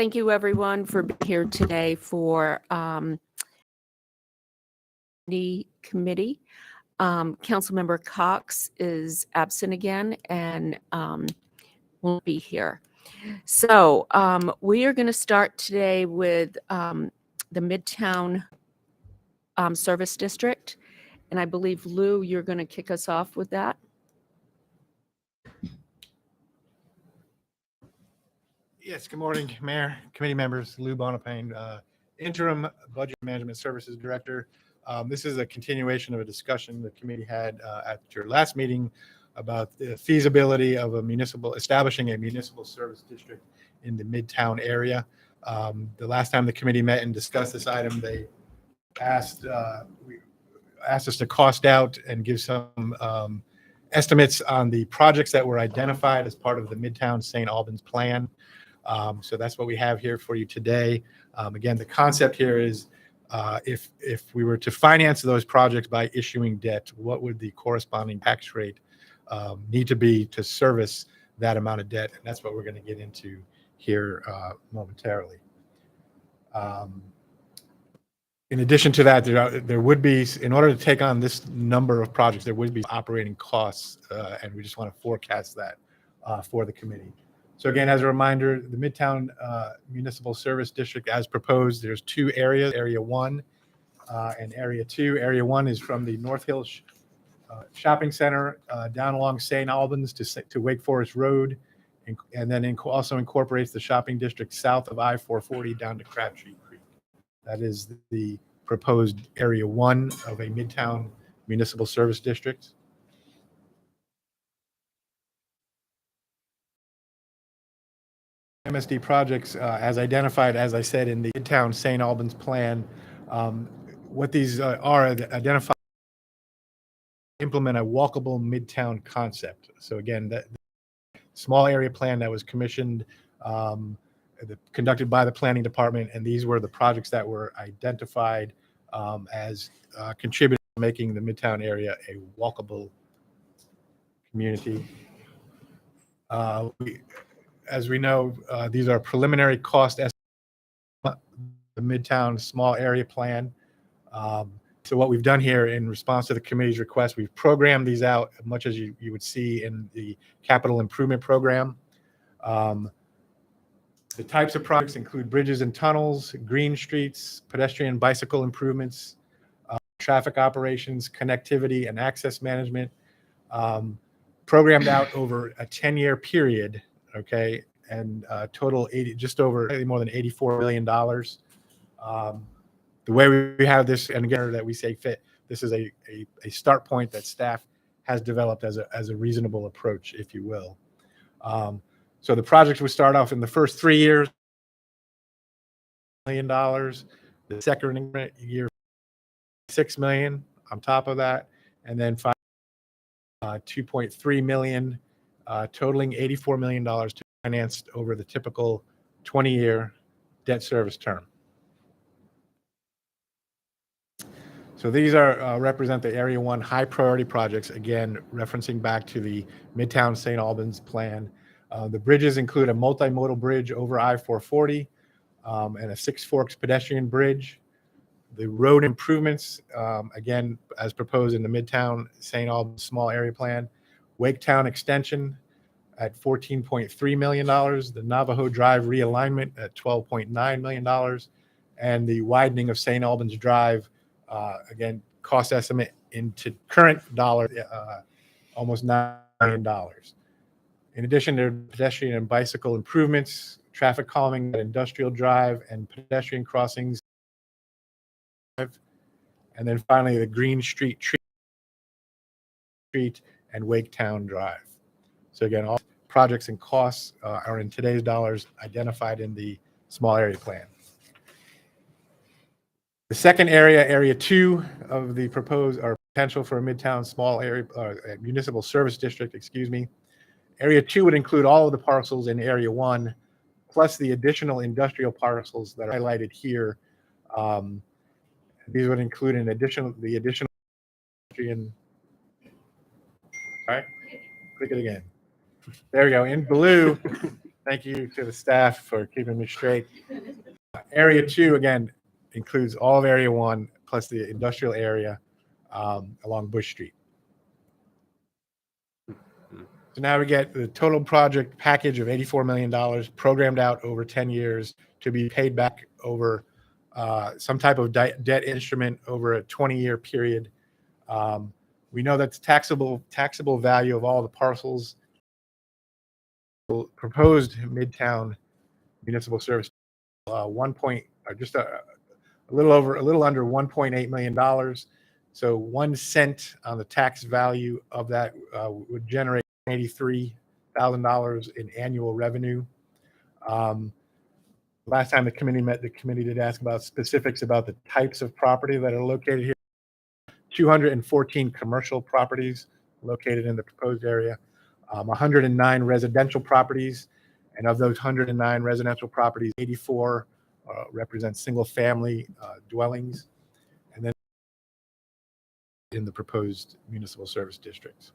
Thank you, everyone, for being here today for the committee. Councilmember Cox is absent again and won't be here. So we are going to start today with the Midtown Service District. And I believe, Lou, you're going to kick us off with that. Yes, good morning, Mayor, committee members, Lou Bonapane, Interim Budget Management Services Director. This is a continuation of a discussion the committee had at your last meeting about the feasibility of establishing a municipal service district in the Midtown area. The last time the committee met and discussed this item, they asked us to cost out and give some estimates on the projects that were identified as part of the Midtown St. Albans plan. So that's what we have here for you today. Again, the concept here is if we were to finance those projects by issuing debt, what would the corresponding tax rate need to be to service that amount of debt? And that's what we're going to get into here momentarily. In addition to that, there would be, in order to take on this number of projects, there would be operating costs, and we just want to forecast that for the committee. So again, as a reminder, the Midtown Municipal Service District, as proposed, there's two areas, Area 1 and Area 2. Area 1 is from the North Hill Shopping Center down along St. Albans to Wake Forest Road, and then also incorporates the shopping district south of I-440 down to Crabtree Creek. That is the proposed Area 1 of a Midtown Municipal Service District. MSD projects, as identified, as I said, in the Midtown St. Albans plan, what these are identified, implement a walkable Midtown concept. So again, that small area plan that was commissioned, conducted by the planning department, and these were the projects that were identified as contributors to making the Midtown area a walkable community. As we know, these are preliminary cost estimates, the Midtown small area plan. So what we've done here in response to the committee's request, we've programmed these out much as you would see in the capital improvement program. The types of projects include bridges and tunnels, green streets, pedestrian bicycle improvements, traffic operations, connectivity, and access management, programmed out over a 10-year period, okay, and total just over more than $84 million. The way we have this, and again, that we say fit, this is a start point that staff has developed as a reasonable approach, if you will. So the projects would start off in the first 3 years, $1 million. The second year, $6 million on top of that, and then $2.3 million, totaling $84 million to be financed over the typical 20-year debt service term. So these are represent the Area 1 high priority projects, again, referencing back to the Midtown St. Albans plan. The bridges include a multimodal bridge over I-440 and a Six Forks pedestrian bridge. The road improvements, again, as proposed in the Midtown St. Albans small area plan. Waketown extension at $14.3 million. The Navajo Drive realignment at $12.9 million. And the widening of St. Albans Drive, again, cost estimate into current dollar, almost $9 million. In addition, there are pedestrian and bicycle improvements, traffic calming at Industrial Drive and pedestrian crossings. And then finally, the Green Street and Waketown Drive. So again, all projects and costs are in today's dollars identified in the small area plan. The second area, Area 2 of the proposed or potential for a Midtown small area municipal service district, excuse me. Area 2 would include all of the parcels in Area 1, plus the additional industrial parcels that are highlighted here. These would include the additional pedestrian. All right, click it again. There we go. In blue, Thank you to the staff for keeping me straight. Area 2, again, includes all of Area 1 plus the industrial area along Bush Street. So now we get the total project package of $84 million programmed out over 10 years to be paid back over some type of debt instrument over a 20-year period. We know that the taxable value of all the parcels proposed Midtown Municipal Service a little under $1.8 million. So 1 cent on the tax value of that would generate $83,000 in annual revenue. Last time the committee met, the committee did ask about specifics about the types of property that are located here. 214 commercial properties located in the proposed area, 109 residential properties, and of those 109 residential properties, 84 represent single-family dwellings, and then in the proposed municipal service districts.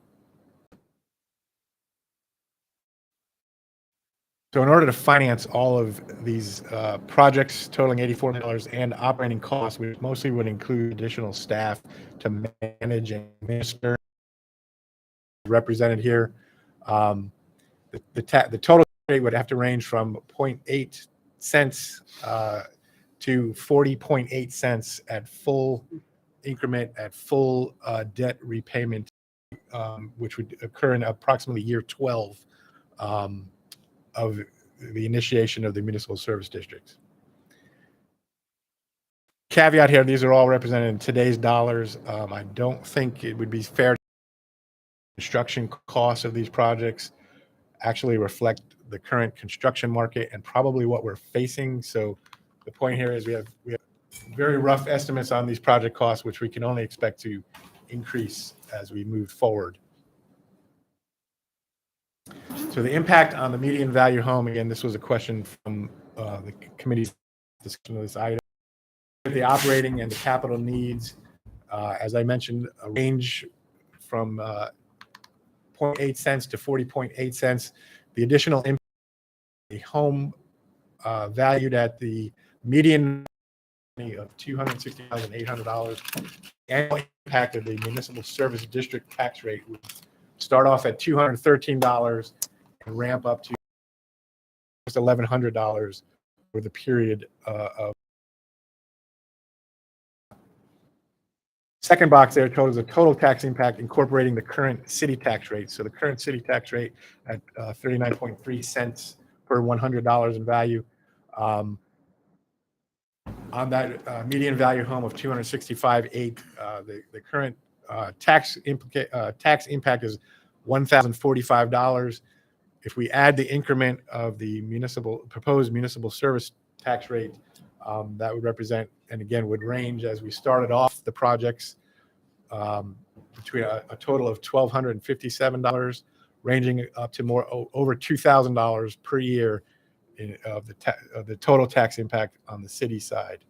So in order to finance all of these projects totaling $84 million and operating costs, which mostly would include additional staff to manage and administer, represented here, the total rate would have to range from 0.8 cents to 40.8 cents at full increment, at full debt repayment, which would occur in approximately year 12 of the initiation of the municipal service districts. Caveat here, these are all represented in today's dollars. I don't think it would be fair to construction costs of these projects actually reflect the current construction market and probably what we're facing. So the point here is we have very rough estimates on these project costs, which we can only expect to increase as we move forward. So the impact on the median value home, again, this was a question from the committee's discussion of this item. The operating and the capital needs, as I mentioned, a range from 0.8 cents to 40.8 cents. The additional impact, the home valued at the median of $260,800. Annual impact of the municipal service district tax rate would start off at $213 and ramp up to just $1,100 for the period of. Second box there shows the total tax impact incorporating the current city tax rate. So the current city tax rate at 39.3 cents per $100 in value. On that median value home of $265,800, the current tax impact is $1,045. If we add the increment of the proposed municipal service tax rate, that would represent, and again, would range as we started off the projects between a total of $1,257, ranging up to over $2,000 per year of the total tax impact on the city side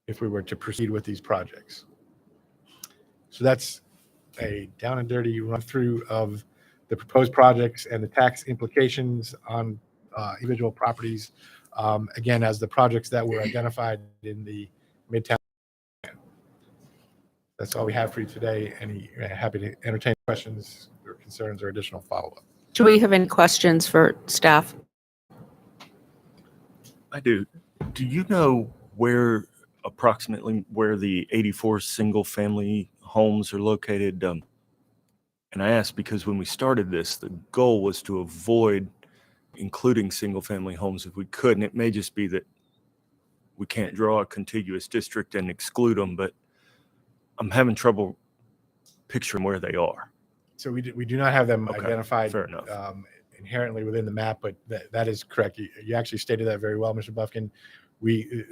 if we were to proceed with these projects. So that's a down and dirty run through of the proposed projects and the tax implications on individual properties. Again, as the projects that were identified in the Midtown. That's all we have for you today. Happy to entertain questions or concerns or additional follow-up. Do we have any questions for staff? I do. Do you know approximately where the 84 single-family homes are located? And I ask because when we started this, the goal was to avoid including single-family homes if we could, and it may just be that we can't draw a contiguous district and exclude them, but I'm having trouble picturing where they are. So we do not have them identified fair enough. Inherently within the map, but that is correct. You actually stated that very well, Mr. Buffkin.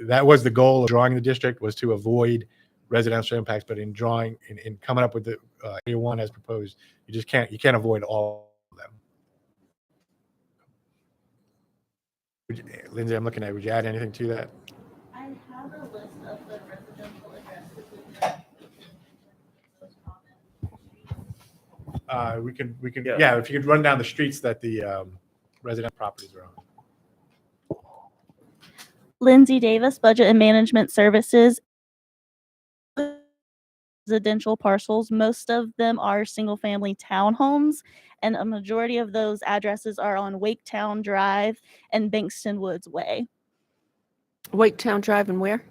That was the goal of drawing the district, was to avoid residential impacts, but in coming up with the Area 1 as proposed, you can't avoid all of them. Lindsay, I'm looking at, would you add anything to that? I have a list of the residential addresses in there. We can, yeah, if you could run down the streets that the resident properties are on. Lindsay Davis, Budget and Management Services. Residential parcels. Most of them are single-family townhomes, and a majority of those addresses are on Waketown Drive and Bankston Woods Way. Waketown Drive and where?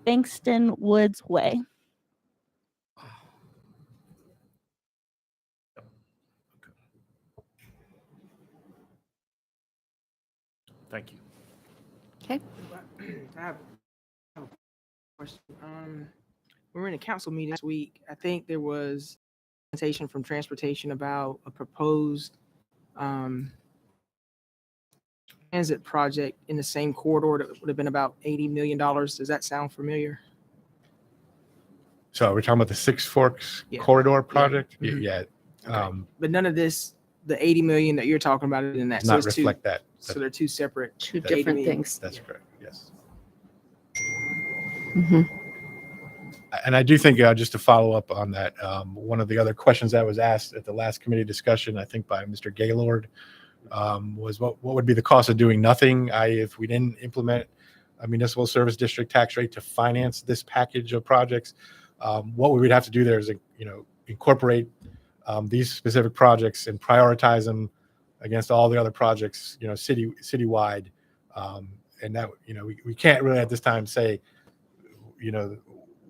Bankston Woods Way. Thank you. Okay. I have a question. We were in a council meeting this week. I think there was a presentation from transportation about a proposed transit project in the same corridor that would have been about $80 million. Does that sound familiar? So we're talking about the Six Forks Yeah. corridor project? Mhm. Yeah. Okay. But none of this, the 80 million that you're talking about, is in that. Does not it's reflect that. So they're two separate. Two That's different 80 things. That's correct. Yes. Hmm. And I do think, just to follow up on that, one of the other questions that was asked at the last committee discussion, I think by Mr. Gaylord, was what would be the cost of doing nothing, i.e. if we didn't implement a municipal service district tax rate to finance this package of projects. What we would have to do there is, incorporate these specific projects and prioritize them against all the other projects, citywide. And that, we can't really at this time say,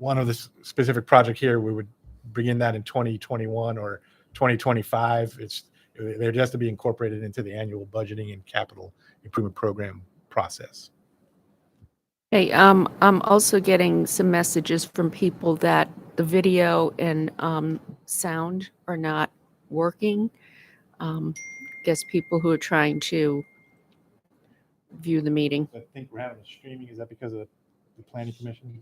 one of the specific project here, we would begin that in 2021 or 2025. There has to be incorporated into the annual budgeting and capital improvement program process. Hey, I'm also getting some messages from people that the video and sound are not working. Guess people who are trying to view the meeting. I think we're having streaming. Is that because of the planning commission?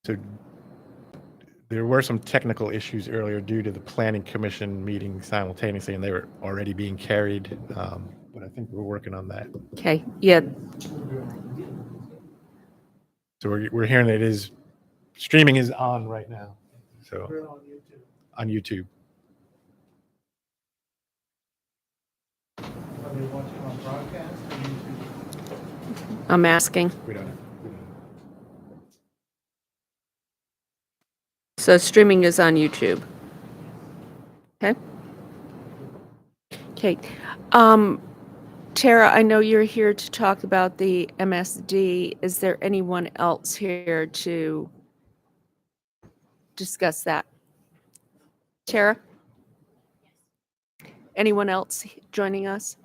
So there were some technical issues earlier due to the planning commission meeting simultaneously, and they were already being carried. But I think we're working on that. Okay, yeah, So we're hearing that streaming is on right now. So on YouTube. I'm asking. We don't know. So streaming is on YouTube. Okay. Okay. Tara, I know you're here to talk about the MSD. Is there anyone else here to discuss that? Tara? Anyone else joining us?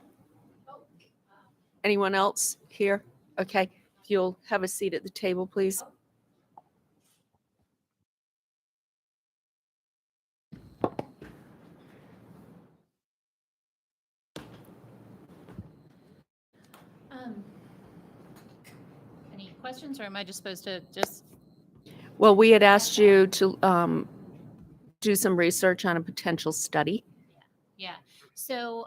Anyone else here? Okay. If you'll have a seat at the table, please. Any questions, or am I just supposed to just? Well, we had asked you to do some research on a potential study. Yeah. So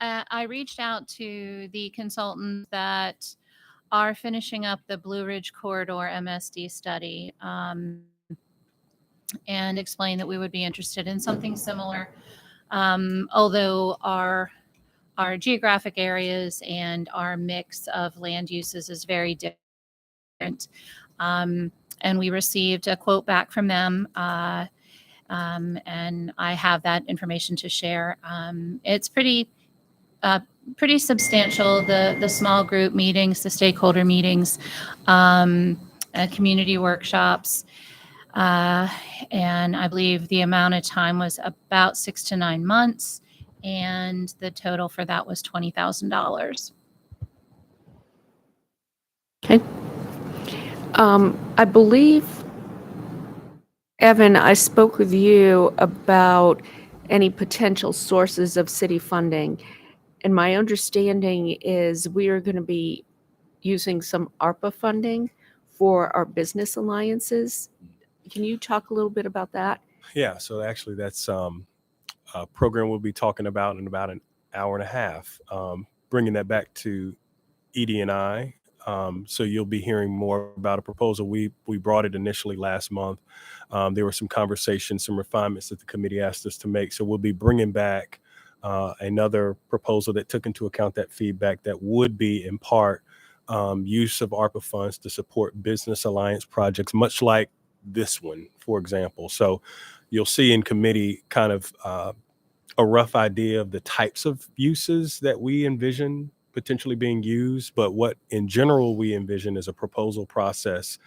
I reached out to the consultants that are finishing up the Blue Ridge Corridor MSD study, and explained that we would be interested in something similar, although our geographic areas and our mix of land uses is very different. And we received a quote back from them, and I have that information to share. It's pretty substantial, the small group meetings, the stakeholder meetings, community workshops. And I believe the amount of time was about 6 to 9 months. And the total for that was $20,000. Okay. I believe, Evan, I spoke with you about any potential sources of city funding. And my understanding is we are going to be using some ARPA funding for our business alliances. Can you talk a little bit about that? Yeah, so actually that's a program we'll be talking about in about an hour and a half, bringing that back to Edie and I. So you'll be hearing more about a proposal. We brought it initially last month. There were some conversations, some refinements that the committee asked us to make. So we'll be bringing back another proposal that took into account that feedback that would be in part use of ARPA funds to support business alliance projects, much like this one, for example. So you'll see in committee kind of a rough idea of the types of uses that we envision potentially being used, but what in general we envision is a proposal process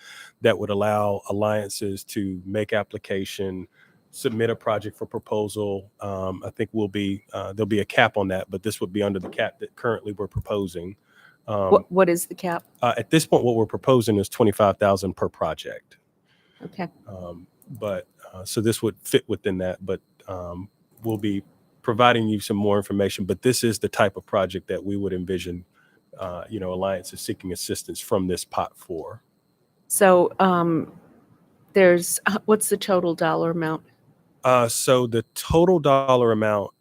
that would allow alliances to make application, submit a project for proposal. I think there'll be a cap on that, but this would be under the cap that currently we're proposing. What is the cap? At this point, what we're proposing is 25,000 per project. Okay. So this would fit within that, but we'll be providing you some more information. But this is the type of project that we would envision, alliances seeking assistance from this pot for. So what's the total dollar amount? So the total dollar amount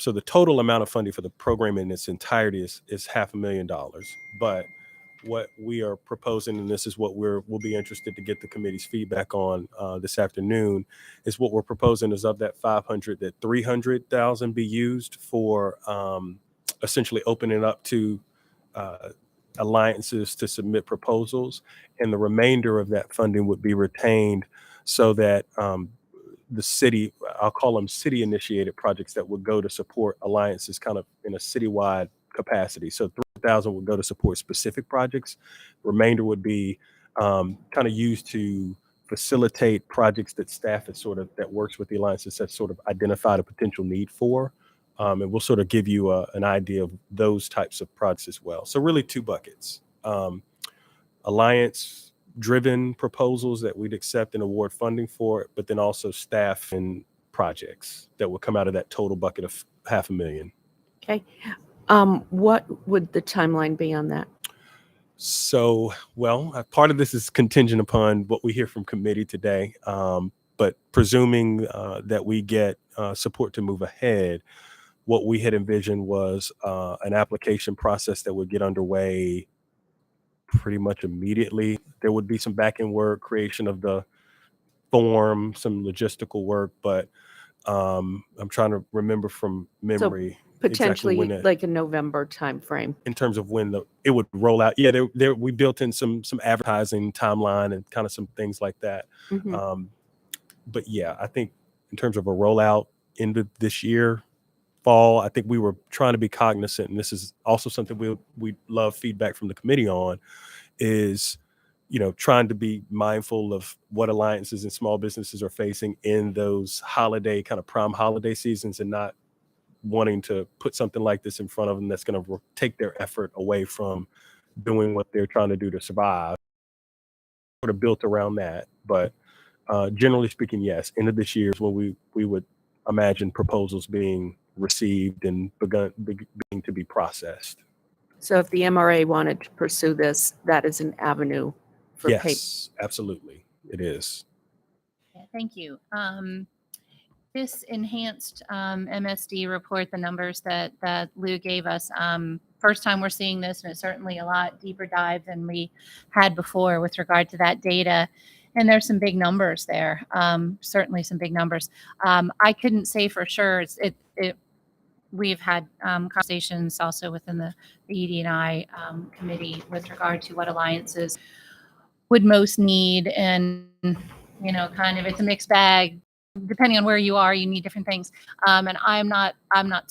the total amount of funding for the program in its entirety is $500,000. But what we are proposing, and this is what we'll be interested to get the committee's feedback on this afternoon, is what we're proposing is of that 500, that 300,000 be used for essentially opening up to alliances to submit proposals, and the remainder of that funding would be retained so that the city, I'll call them city initiated projects that would go to support alliances kind of in a citywide capacity. So 3,000 would go to support specific projects. Remainder would be kind of used to facilitate projects that staff that works with the alliances has sort of identified a potential need for. And we'll sort of give you an idea of those types of projects as well. So really 2 buckets. Alliance driven proposals that we'd accept and award funding for, but then also staff and projects that would come out of that total bucket of $500,000. Okay. What would the timeline be on that? So, part of this is contingent upon what we hear from committee today. But presuming that we get support to move ahead, what we had envisioned was an application process that would get underway pretty much immediately. There would be some back end work, creation of the form, some logistical work, but I'm trying to remember from memory. Potentially exactly like a November timeframe. In terms of when it would roll out. Yeah, we built in some advertising timeline and kind of some things like that. Mm-hmm. But yeah, I think in terms of a rollout into this year, fall, I think we were trying to be cognizant, and this is also something we love feedback from the committee on, is trying to be mindful of what alliances and small businesses are facing in those holiday kind of prime holiday seasons, and not wanting to put something like this in front of them that's going to take their effort away from doing what they're trying to do to survive. Sort of built around that, but generally speaking, yes, end of this year is when we would imagine proposals being received and beginning to be processed. So if the MRA wanted to pursue this, that is an avenue for Yes, absolutely, it is. Yeah, thank you. This enhanced MSD report, the numbers that Lou gave us, first time we're seeing this, and it's certainly a lot deeper dive than we had before with regard to that data. And there's some big numbers there, certainly some big numbers. I couldn't say for sure. We've had conversations also within the ED&I committee with regard to what alliances would most need, and kind of it's a mixed bag. Depending on where you are, you need different things. And I'm not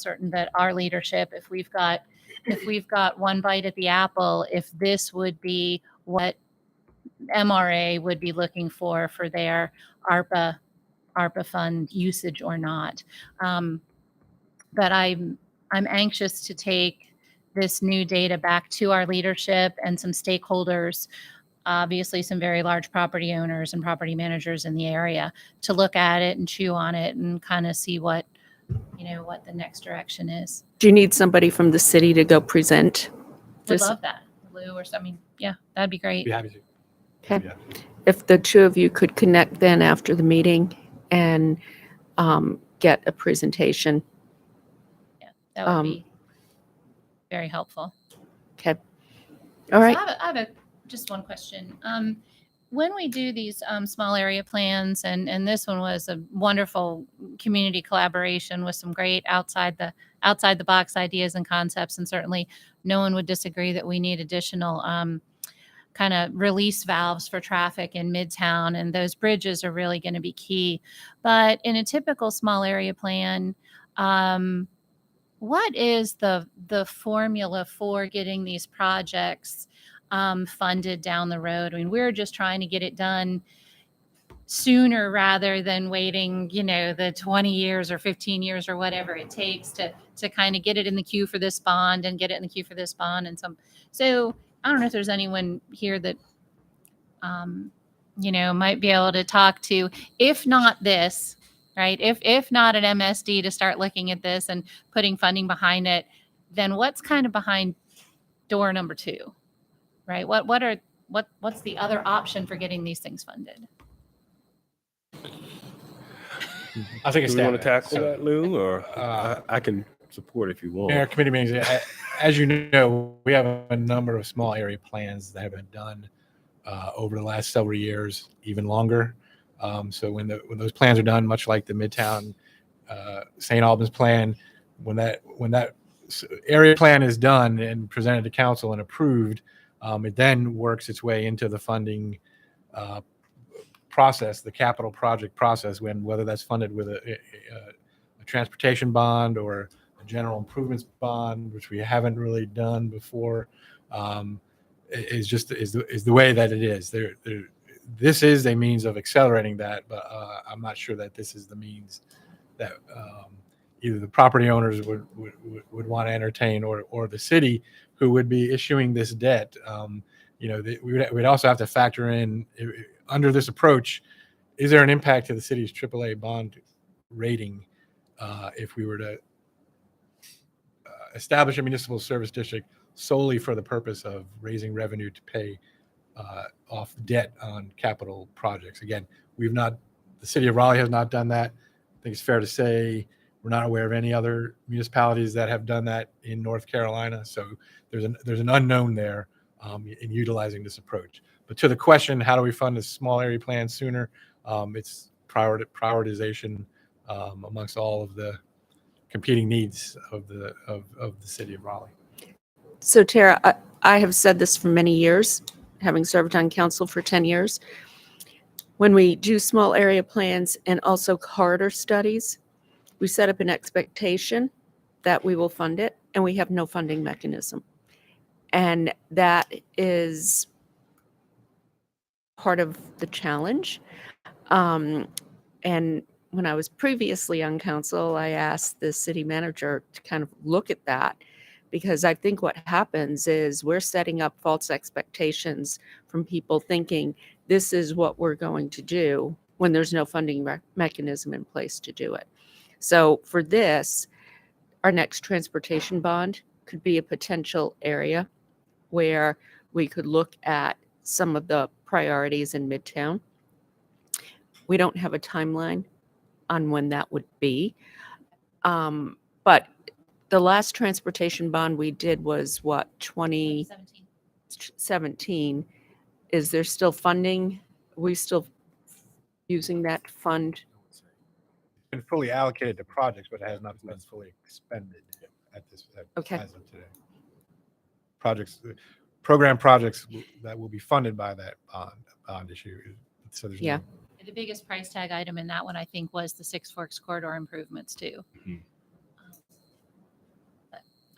certain that our leadership, if we've got one bite at the apple, if this would be what MRA would be looking for their ARPA fund usage or not. But I'm anxious to take this new data back to our leadership and some stakeholders, obviously some very large property owners and property managers in the area, to look at it and chew on it and kind of see what the next direction is. Do you need somebody from the city to go present Would this? love that, Lou, or something. Yeah, that'd be great. Be happy to. Okay. Yeah. If the 2 of you could connect then after the meeting and get a presentation. That would be very helpful. All So right. I have just one question. When we do these small area plans, and this one was a wonderful community collaboration with some great outside the box ideas and concepts, and certainly no one would disagree that we need additional kind of release valves for traffic in Midtown, and those bridges are really going to be key. But in a typical small area plan, what is the formula for getting these projects funded down the road? I mean, we're just trying to get it done sooner rather than waiting, the 20 years or 15 years or whatever it takes to kind of get it in the queue for this bond and get it in the queue for this bond and some. So I don't know if there's anyone here that might be able to talk to, if not this, right? If not an MSD to start looking at this and putting funding behind it, then what's kind of behind door number 2, right? What's the other option for getting these things funded? I think Do it's we want to tackle that, Lou, or Uh, I can support if you want. Mayor, committee meetings, as you know, we have a number of small area plans that have been done over the last several years, even longer. So when those plans are done, much like the Midtown St. Albans plan, when that area plan is done and presented to council and approved, it then works its way into the funding process, the capital project process, whether that's funded with a transportation bond or a general improvements bond, which we haven't really done before, is the way that it is. This is a means of accelerating that, but I'm not sure that this is the means that either the property owners would want to entertain or the city who would be issuing this debt. We'd also have to factor in, under this approach, is there an impact to the city's AAA bond rating if we were to establish a municipal service district solely for the purpose of raising revenue to pay off debt on capital projects? Again, the city of Raleigh has not done that. I think it's fair to say we're not aware of any other municipalities that have done that in North Carolina. So there's an unknown there in utilizing this approach. But to the question, how do we fund a small area plan sooner? It's prioritization amongst all of the competing needs of the city of Raleigh. So Tara, I have said this for many years, having served on council for 10 years. When we do small area plans and also corridor studies, we set up an expectation that we will fund it, and we have no funding mechanism. And that is part of the challenge. And when I was previously on council, I asked the city manager to kind of look at that, because I think what happens is we're setting up false expectations from people thinking this is what we're going to do when there's no funding mechanism in place to do it. So for this, our next transportation bond could be a potential area where we could look at some of the priorities in Midtown. We don't have a timeline on when that would be. But the last transportation bond we did was what, 2017? Is there still funding? Are we still using that fund? It's been fully allocated to projects, but it has not been fully expended Okay. as of today. Program projects that will be funded by that bond issue. So there's Yeah. The biggest price tag item in that one, I think, was the Six Forks corridor improvements too. Mhm.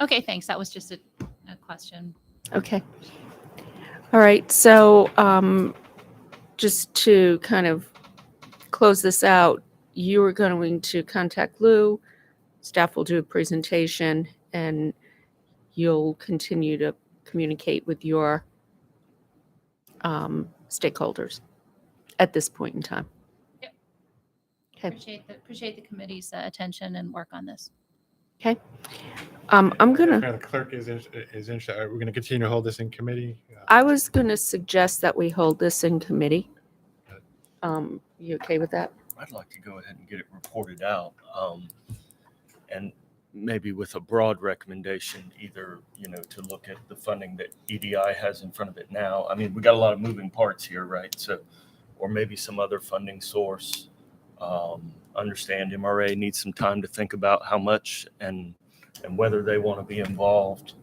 Okay, thanks. That was just a question. Okay. All right. So just to kind of close this out, you are going to contact Lou. Staff will do a presentation, and you'll continue to communicate with your stakeholders at this point in time. Yep. Okay. Appreciate the committee's attention and work on this. Okay. I'm gonna. The clerk is interested. We're going to continue to hold this in committee. I was gonna suggest that we hold this in committee. You okay with that? I'd like to go ahead and get it reported out. And maybe with a broad recommendation, either, to look at the funding that EDI has in front of it now. I mean, we got a lot of moving parts here, right? So, or maybe some other funding source. Understand MRA needs some time to think about how much and whether they want to be involved.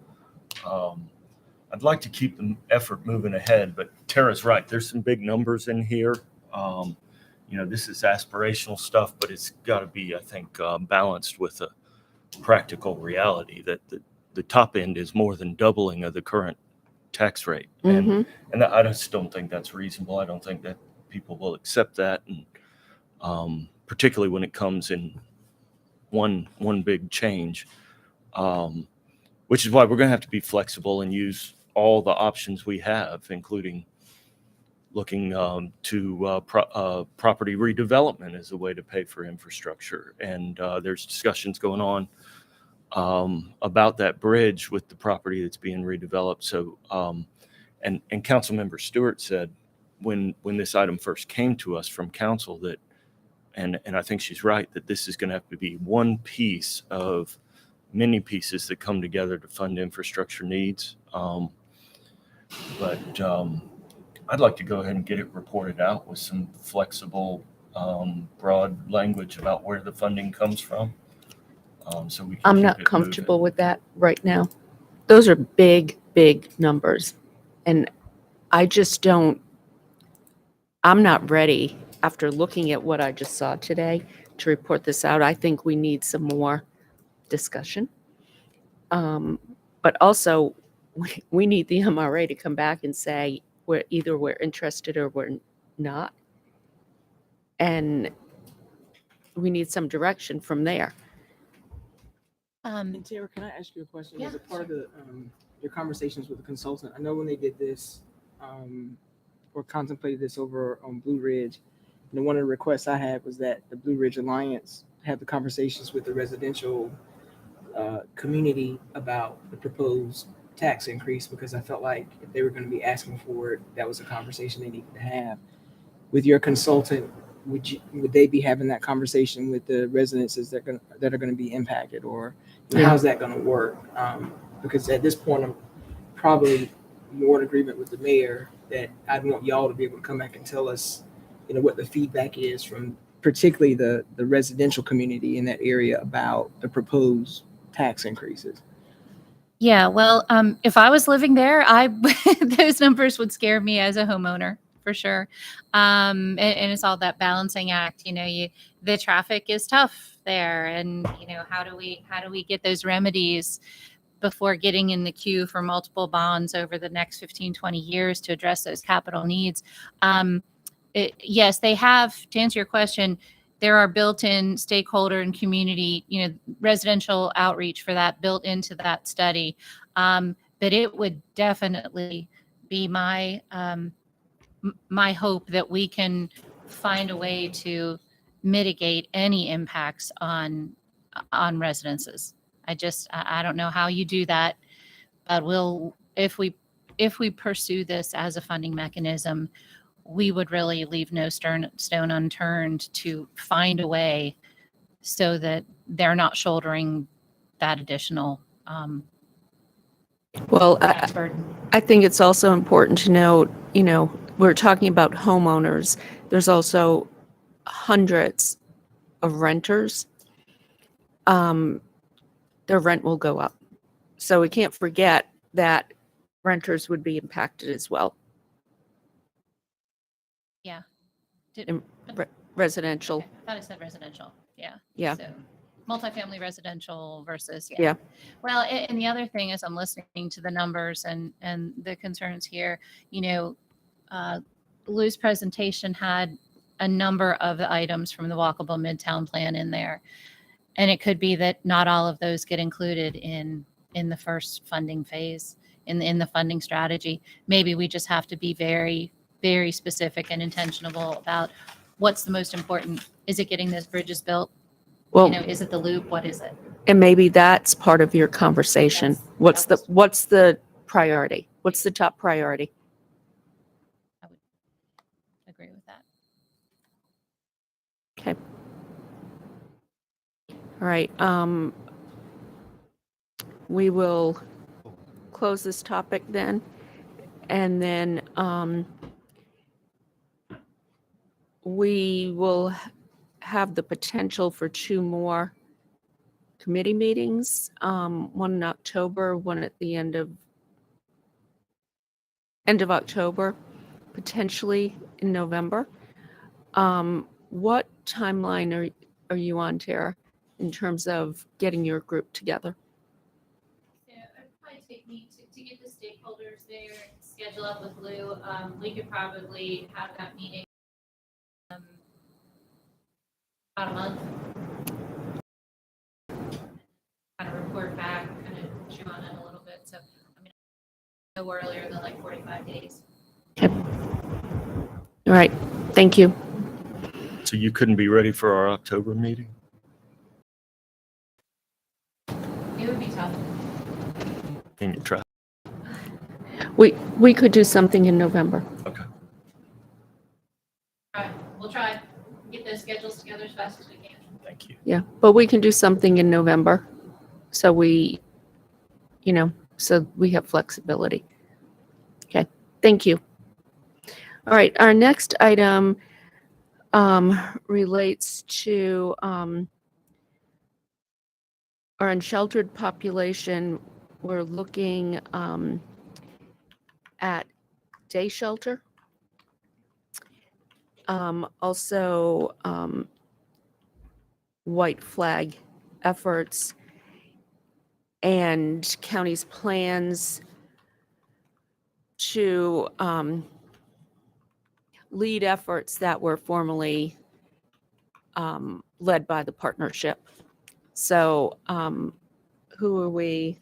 I'd like to keep the effort moving ahead, but Tara's right. There's some big numbers in here. This is aspirational stuff, but it's got to be, I think, balanced with a practical reality that the top end is more than doubling of the current tax rate. And I just don't think that's reasonable. I don't think that people will accept that. And particularly when it comes in one big change, which is why we're going to have to be flexible and use all the options we have, including looking to property redevelopment as a way to pay for infrastructure. And there's discussions going on about that bridge with the property that's being redeveloped. So, and Councilmember Stewart said when this item first came to us from council that, and I think she's right, that this is going to have to be one piece of many pieces that come together to fund infrastructure needs. But I'd like to go ahead and get it reported out with some flexible, broad language about where the funding comes from. So we can I'm keep not it comfortable moving. with that right now. Those are big, big numbers. And I just don't, I'm not ready, after looking at what I just saw today, to report this out. I think we need some more discussion. But also, we need the MRA to come back and say, we're interested or we're not. And we need some direction from there. And Tara, can I ask you a question? Yeah, As a part of the your conversations with the consultant, I know when they did this or contemplated this over on Blue Ridge, one of the requests I had was that the Blue Ridge Alliance have the conversations with the residential community about the proposed tax increase, because I felt like if they were going to be asking for it, that was a conversation they needed to have. With your consultant, would they be having that conversation with the residences that are going to be impacted, or how's that going to work? Because at this point, I'm probably more in agreement with the mayor that I'd want y'all to be able to come back and tell us, what the feedback is from particularly the residential community in that area about the proposed tax increases. Yeah, well, if I was living there, those numbers would scare me as a homeowner for sure. And it's all that balancing act. The traffic is tough there, and how do we get those remedies before getting in the queue for multiple bonds over the next 15, 20 years to address those capital needs? Yes, they have. To answer your question, there are built-in stakeholder and community, residential outreach for that built into that study. But it would definitely be my hope that we can find a way to mitigate any impacts on residences. I don't know how you do that, but if we pursue this as a funding mechanism, we would really leave no stone unturned to find a way so that they're not shouldering that additional Well, tax burden. I think it's also important to note, we're talking about homeowners. There's also hundreds of renters. Their rent will go up. So we can't forget that renters would be impacted as well. Yeah. In residential. Okay. I thought I said residential. Yeah. Yeah. So multifamily residential versus, Yeah. Well, and the other thing is I'm listening to the numbers and the concerns here. Lou's presentation had a number of the items from the Walkable Midtown plan in there. And it could be that not all of those get included in the first funding phase, in the funding strategy. Maybe we just have to be very, very specific and intentional about what's the most important. Is it getting those bridges built? Well, Is it the loop? What is it? and maybe that's part of your conversation. What's the priority? What's the top priority? I would agree with that. Okay. All right. we will close this topic then. And then we will have the potential for 2 more committee meetings, one in October, one at the end of October, potentially in November. What timeline are you on, Tara, in terms of getting your group together? Yeah, it'd probably take me to get the stakeholders there and schedule up with Lou. We could probably have that meeting about a month. Kind of report back, kind of chew on it a little bit. So, I mean, no earlier than like 45 days. All right, thank you. So you couldn't be ready for our October meeting? It would be tough. Can you try? We could do something in November. Okay. All right, we'll try. Get those schedules together as fast as we can. Thank you. Yeah, but we can do something in November. So we, so we have flexibility. Okay, thank you. All right, our next item relates to our unsheltered population. We're looking at day shelter. Also, white flag efforts and county's plans to lead efforts that were formerly led by the partnership. So who are we?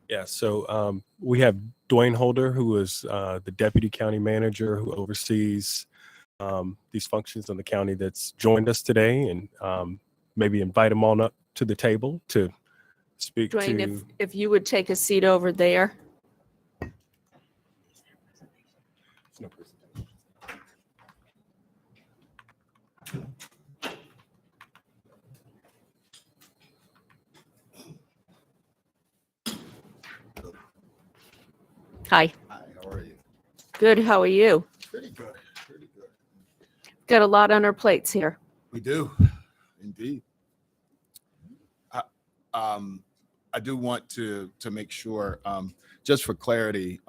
Yeah, so we have Dwayne Holder, who is the deputy county manager who oversees these functions in the county, that's joined us today, and maybe invite him on up to the table to speak Dwayne, to. if you would take a seat over there. No presentation. Hi. Hi, how are you? Good, how are you? Pretty good, pretty good. Got a lot on our plates here. We do, indeed. I do want to make sure, just for clarity,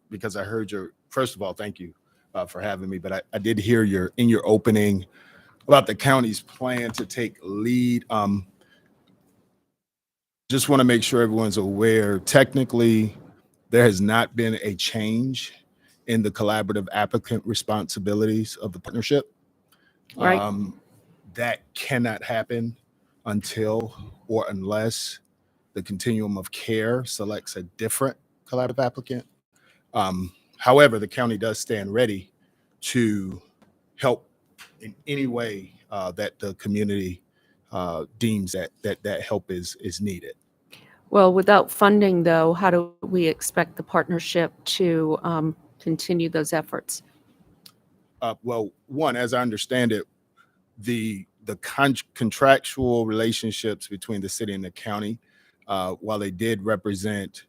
because I heard first of all, thank you for having me, but I did hear in your opening about the county's plan to take lead. Just want to make sure everyone's aware, technically, there has not been a change in the collaborative applicant responsibilities of the partnership. Right. That cannot happen until or unless the continuum of care selects a different collaborative applicant. However, the county does stand ready to help in any way that the community deems that help is needed. Well, without funding, though, how do we expect the partnership to continue those efforts? Well, one, as I understand it, the contractual relationships between the city and the county, while they did represent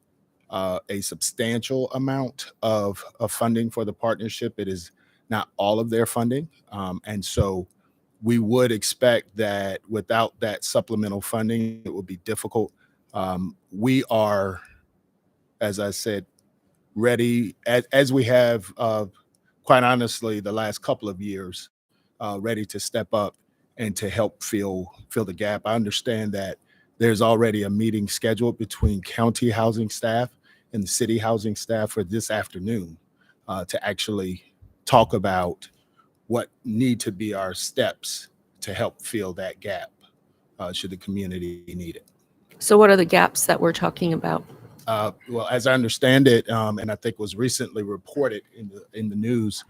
a substantial amount of funding for the partnership, it is not all of their funding. And so we would expect that without that supplemental funding, it would be difficult. We are, as I said, ready, as we have, quite honestly, the last couple of years, ready to step up and to help fill the gap. I understand that there's already a meeting scheduled between county housing staff and the city housing staff for this afternoon to actually talk about what need to be our steps to help fill that gap should the community need it. So what are the gaps that we're talking about? Well, as I understand it, and I think was recently reported in the news,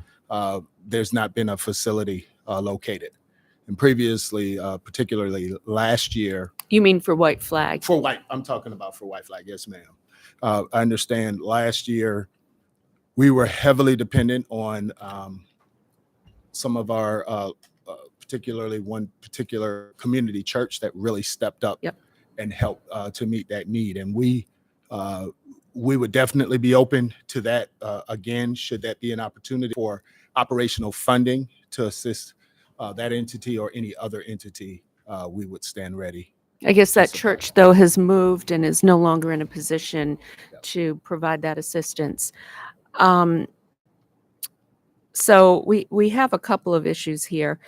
there's not been a facility located. And previously, particularly last year. You mean for white flag? I'm talking about for white flag, yes, ma'am. I understand last year we were heavily dependent on some of our, particularly one particular community church that really stepped up Yep. and helped to meet that need. And we we would definitely be open to that again, should that be an opportunity for operational funding to assist that entity or any other entity. We would stand ready. I guess that support church, though, has moved and is no longer in a position Yeah. to provide that assistance. So we have a couple of issues here.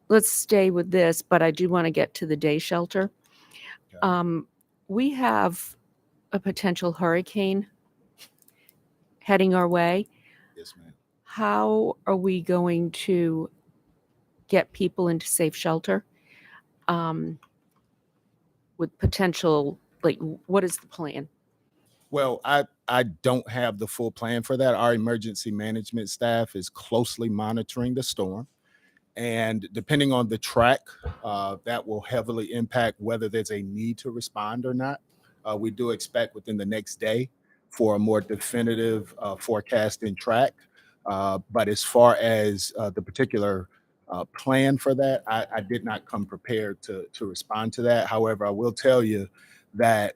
Let's stay with this, but I do want to get to the day shelter. Okay. We have a potential hurricane heading our way. Yes, ma'am. How are we going to get people into safe shelter? With potential, like, what is the plan? Well, I don't have the full plan for that. Our emergency management staff is closely monitoring the storm. And depending on the track, that will heavily impact whether there's a need to respond or not. We do expect within the next day for a more definitive forecasting track. But as far as the particular plan for that, I did not come prepared to respond to that. However, I will tell you that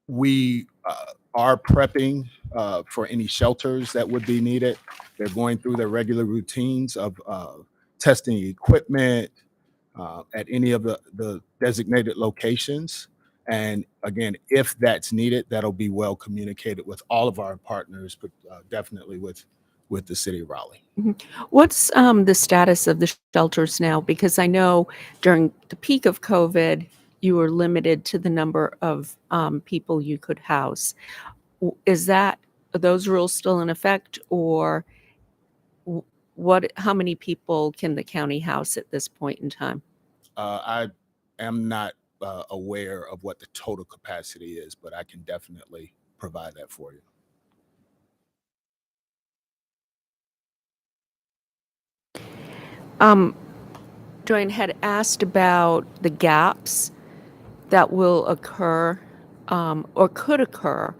we are prepping for any shelters that would be needed. They're going through their regular routines of testing equipment at any of the designated locations. And again, if that's needed, that'll be well communicated with all of our partners, but definitely with the city of Raleigh. What's the status of the shelters now? Because I know during the peak of COVID, you were limited to the number of people you could house. Are those rules still in effect, or how many people can the county house at this point in time? I am not aware of what the total capacity is, but I can definitely provide that for you. Joanne had asked about the gaps that will occur or could occur.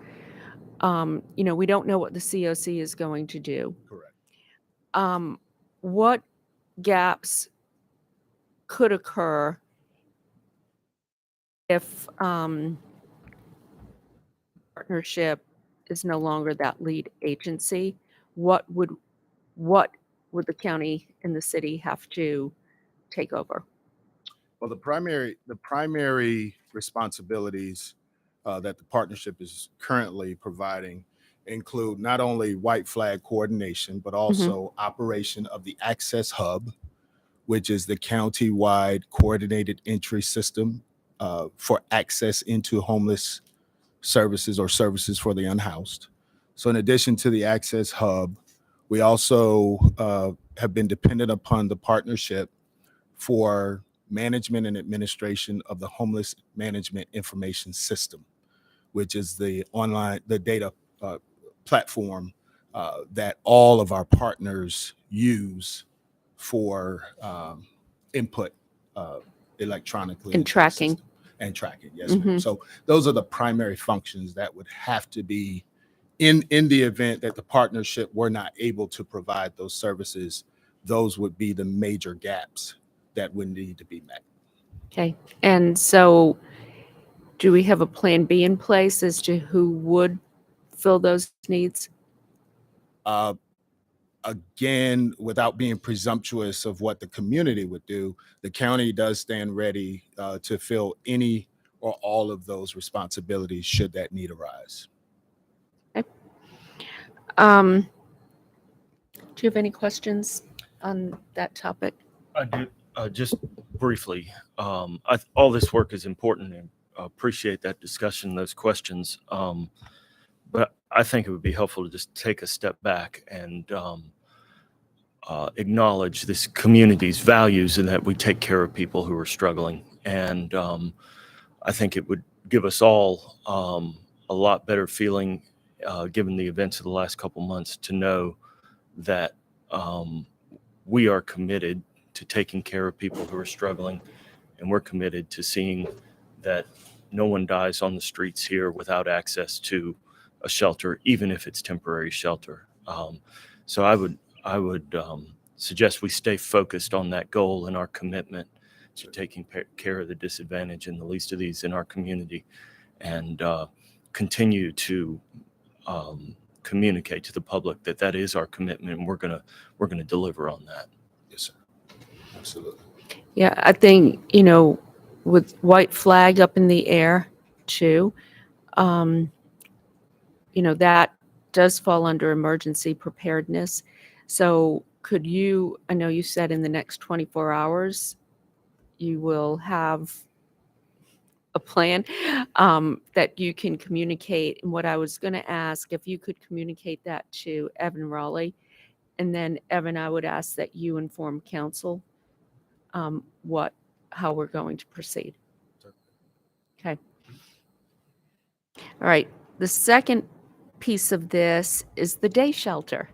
We don't know what the COC is going to do. Correct. What gaps could occur if partnership is no longer that lead agency? What would the county and the city have to take over? Well, the primary responsibilities that the partnership is currently providing include not only white flag coordination, but also operation of the Access Hub, which is the county-wide coordinated entry system for access into homeless services or services for the unhoused. So in addition to the Access Hub, we also have been dependent upon the partnership for management and administration of the Homeless Management Information System, which is the data platform that all of our partners use for input electronically. And tracking. And tracking, yes, ma'am. So those are the primary functions that would have to be in the event that the partnership were not able to provide those services. Those would be the major gaps that would need to be met. Okay. And so do we have a plan B in place as to who would fill those needs? Again, without being presumptuous of what the community would do, the county does stand ready to fill any or all of those responsibilities should that need arise. Okay. Do you have any questions on that topic? I do. Just briefly, all this work is important, and I appreciate that discussion, those questions. But I think it would be helpful to just take a step back and acknowledge this community's values and that we take care of people who are struggling. And I think it would give us all a lot better feeling, given the events of the last couple months, to know that we are committed to taking care of people who are struggling, and we're committed to seeing that no one dies on the streets here without access to a shelter, even if it's temporary shelter. So I would suggest we stay focused on that goal and our commitment to taking care of the disadvantaged and the least of these in our community. And continue to communicate to the public that that is our commitment, and we're gonna deliver on that. Yes, sir. Absolutely. Yeah, I think, with white flag up in the air too, that does fall under emergency preparedness. So could you, I know you said in the next 24 hours, you will have a plan that you can communicate. And what I was going to ask, if you could communicate that to Evan Raleigh, and then Evan, I would ask that you inform council how we're going to proceed. Okay. All right. The second piece of this is the day shelter,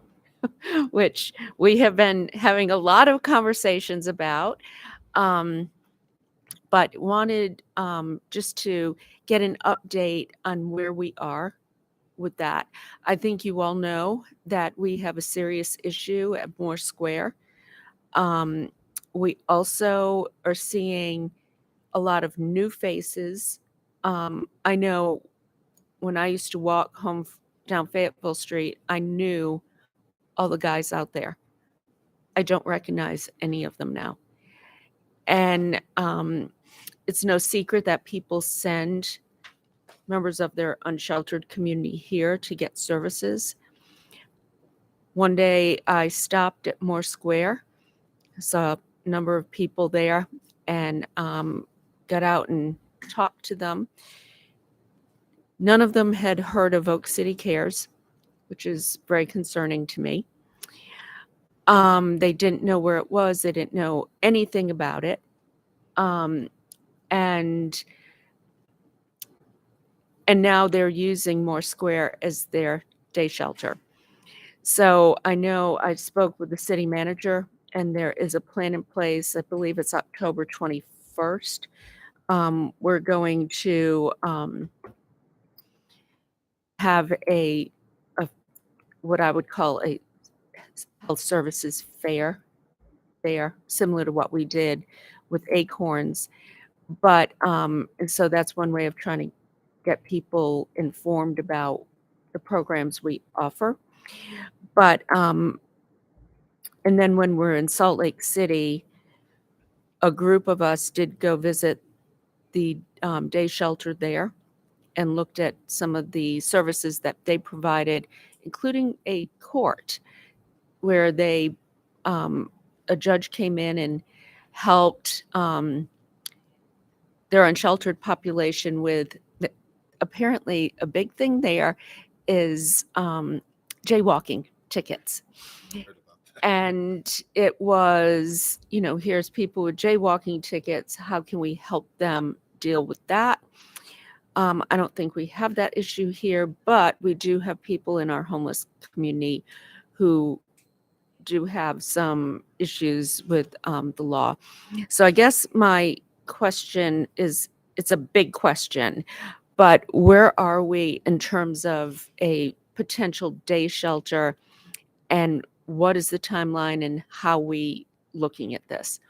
which we have been having a lot of conversations about, but wanted just to get an update on where we are with that. I think you all know that we have a serious issue at Moore Square. We also are seeing a lot of new faces. I know when I used to walk home down Fayetteville Street, I knew all the guys out there. I don't recognize any of them now. And it's no secret that people send members of their unsheltered community here to get services. One day I stopped at Moore Square, saw a number of people there, and got out and talked to them. None of them had heard of Oak City Cares, which is very concerning to me. They didn't know where it was. They didn't know anything about it. And now they're using Moore Square as their day shelter. So I know I spoke with the city manager, and there is a plan in place. I believe it's October 21st. We're going to have a what I would call a health services fair there, similar to what we did with Acorns. But and so that's one way of trying to get people informed about the programs we offer. But and then when we're in Salt Lake City, a group of us did go visit the day shelter there and looked at some of the services that they provided, including a court where they a judge came in and helped their unsheltered population with apparently a big thing there is jaywalking tickets. And it was, here's people with jaywalking tickets. How can we help them deal with that? I don't think we have that issue here, but we do have people in our homeless community who do have some issues with the law. So I guess my question is, it's a big question, but where are we in terms of a potential day shelter, and what is the timeline, and how we looking at this?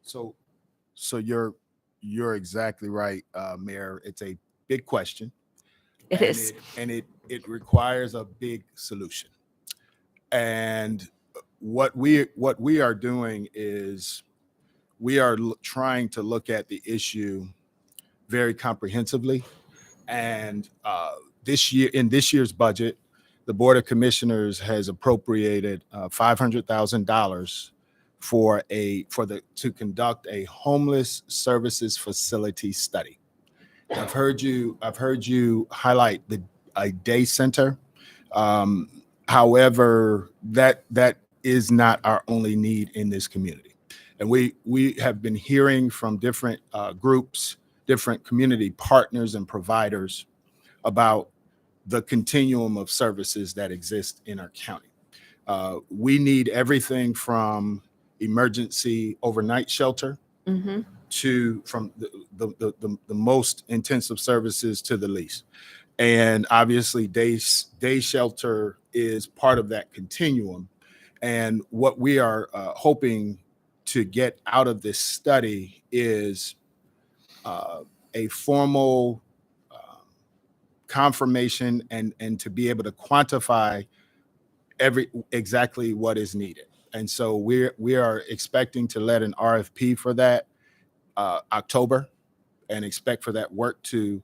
So you're exactly right, Mayor. It's a big question. It is. It requires a big solution. And what we are doing is we are trying to look at the issue very comprehensively. And this year's budget, the Board of Commissioners has appropriated $500,000 to conduct a homeless services facility study. I've heard you highlight a day center. However, that is not our only need in this community. And we have been hearing from different groups, different community partners and providers about the continuum of services that exist in our county. We need everything from emergency overnight shelter to from the most intensive services to the least. And obviously day shelter is part of that continuum. And what we are hoping to get out of this study is a formal confirmation and to be able to quantify exactly what is needed. And so we are expecting to let an RFP for that October, and expect for that work to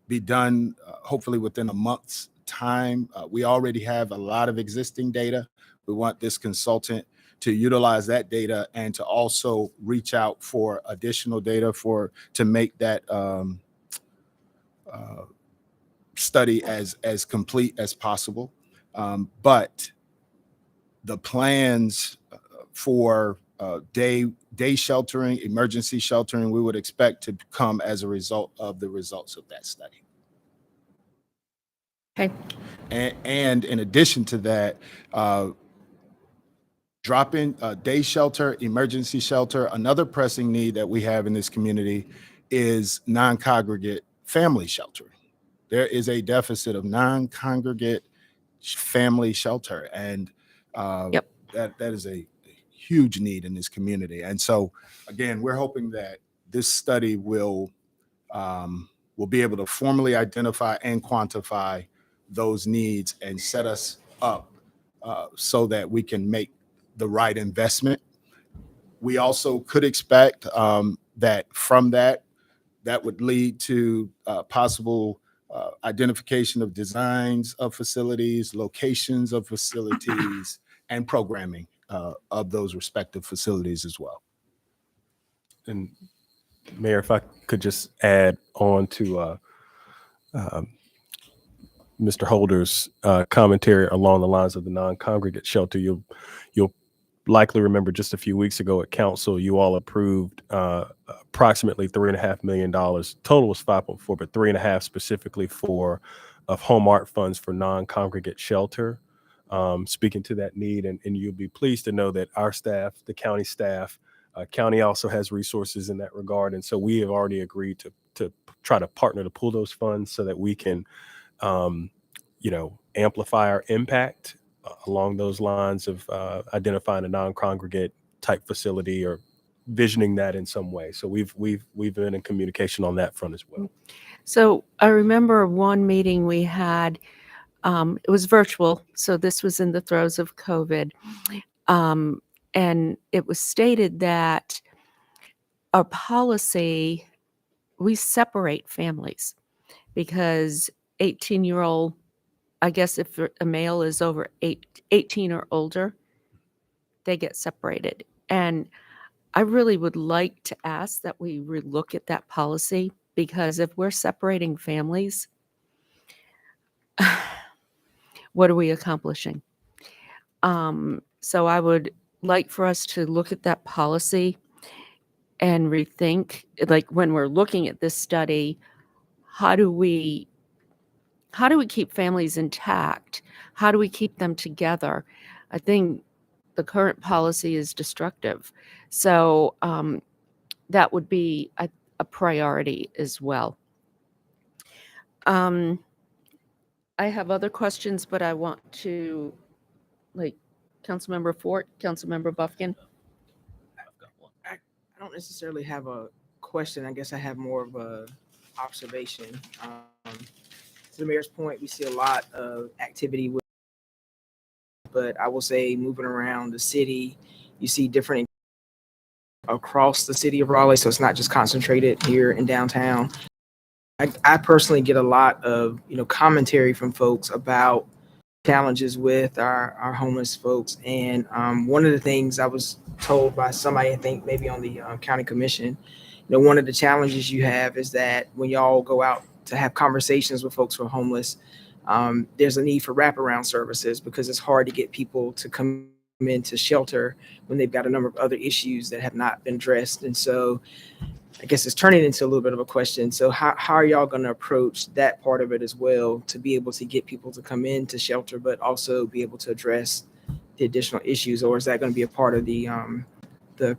be done hopefully within a month's time. We already have a lot of existing data. We want this consultant to utilize that data and to also reach out for additional data to make that study as complete as possible. But the plans for day sheltering, emergency sheltering, we would expect to come as a result of the results of that study. Okay. And in addition to that, drop-in day shelter, emergency shelter. Another pressing need that we have in this community is non-congregate family shelter. There is a deficit of non-congregate family shelter, and Yep. that is a huge need in this community. And so, again, we're hoping that this study will be able to formally identify and quantify those needs and set us up so that we can make the right investment. We also could expect that from that would lead to possible identification of designs of facilities, locations of facilities, and programming of those respective facilities as well. And Mayor, if I could just add on to Mr. Holder's commentary along the lines of the non-congregate shelter, you'll likely remember just a few weeks ago at council, you all approved approximately $3.5 million. Total was 5.4, but 3.5 specifically of home art funds for non-congregate shelter. Speaking to that need, and you'll be pleased to know that our staff, the county staff, county also has resources in that regard. And so we have already agreed to try to partner to pool those funds so that we can, amplify our impact along those lines of identifying a non-congregate type facility or visioning that in some way. So we've been in communication on that front as well. So I remember one meeting we had, it was virtual, so this was in the throes of COVID. And it was stated that our policy, we separate families because 18-year-old, I guess if a male is over 18 or older, they get separated. And I really would like to ask that we relook at that policy, because if we're separating families, what are we accomplishing? So I would like for us to look at that policy and rethink, like when we're looking at this study, how do we keep families intact? How do we keep them together? I think the current policy is destructive. So that would be a priority as well. I have other questions, but I want to, Councilmember Fort, Councilmember Buffkin. I don't necessarily have a question. I guess I have more of a observation. To the mayor's point, we see a lot of activity but I will say moving around the city, you see different across the city of Raleigh, so it's not just concentrated here in downtown. I personally get a lot of commentary from folks about challenges with our homeless folks, and one of the things I was told by somebody, I think maybe on the county commission, one of the challenges you have is that when y'all go out to have conversations with folks who are homeless, there's a need for wraparound services because it's hard to get people to come into shelter when they've got a number of other issues that have not been addressed. And so I guess it's turning into a little bit of a question. So how are y'all going to approach that part of it as well, to be able to get people to come into shelter, but also be able to address the additional issues? Or is that going to be a part of the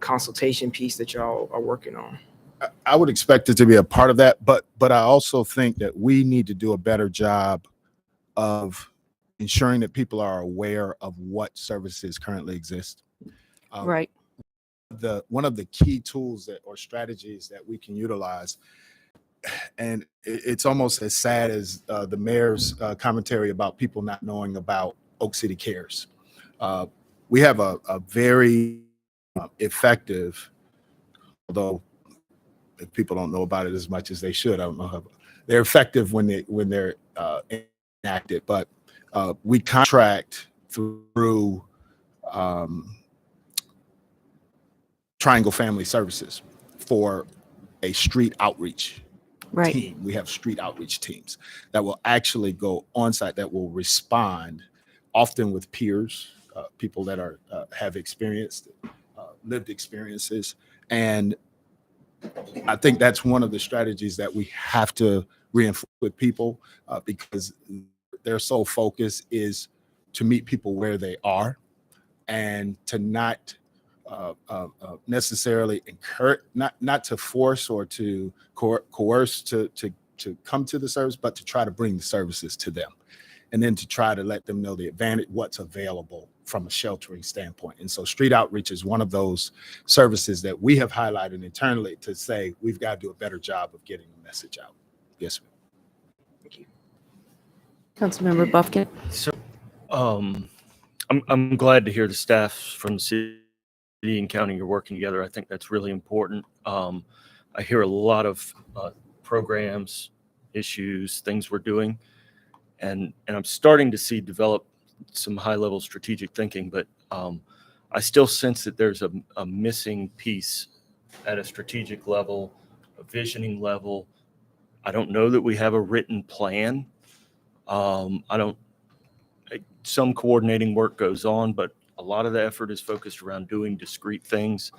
consultation piece that y'all are working on? I would expect it to be a part of that, but I also think that we need to do a better job of ensuring that people are aware of what services currently exist. Right. One of the key tools or strategies that we can utilize it's almost as sad as the mayor's commentary about people not knowing about Oak City Cares. We have a very effective, although if people don't know about it as much as they should, I don't know how they're effective when they're enacted. But we contract through Triangle Family Services for a street outreach Right. team. We have street outreach teams that will actually go on site, that will respond, often with peers, people that are have experienced, lived experiences. And I think that's one of the strategies that we have to reinforce with people, because their sole focus is to meet people where they are and to not necessarily encourage, not to force or to coerce to come to the service, but to try to bring the services to them, and then to try to let them know the advantage, what's available from a sheltering standpoint. And so street outreach is one of those services that we have highlighted internally to say we've got to do a better job of getting the message out. Yes, ma'am. Thank you. Councilmember Buffkin. So, I'm glad to hear the staff from the city and county are working together. I think that's really important. I hear a lot of programs, issues, things we're doing, and I'm starting to see develop some high-level strategic thinking, but I still sense that there's a missing piece at a strategic level, a visioning level. I don't know that we have a written plan. Some coordinating work goes on, but a lot of the effort is focused around doing discrete things.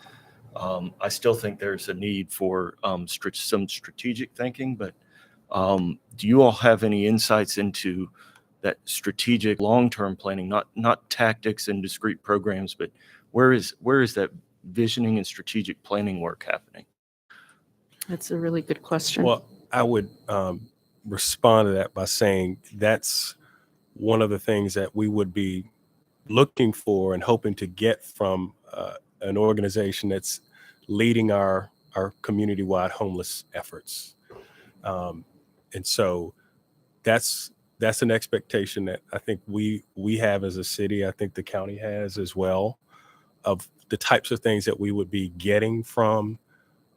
I still think there's a need for some strategic thinking, but do you all have any insights into that strategic long-term planning, not tactics and discrete programs, but where is that visioning and strategic planning work happening? That's a really good question. Well, I would respond to that by saying that's one of the things that we would be looking for and hoping to get from an organization that's leading our community-wide homeless efforts. And so that's an expectation that I think we have as a city. I think the county has as well, of the types of things that we would be getting from,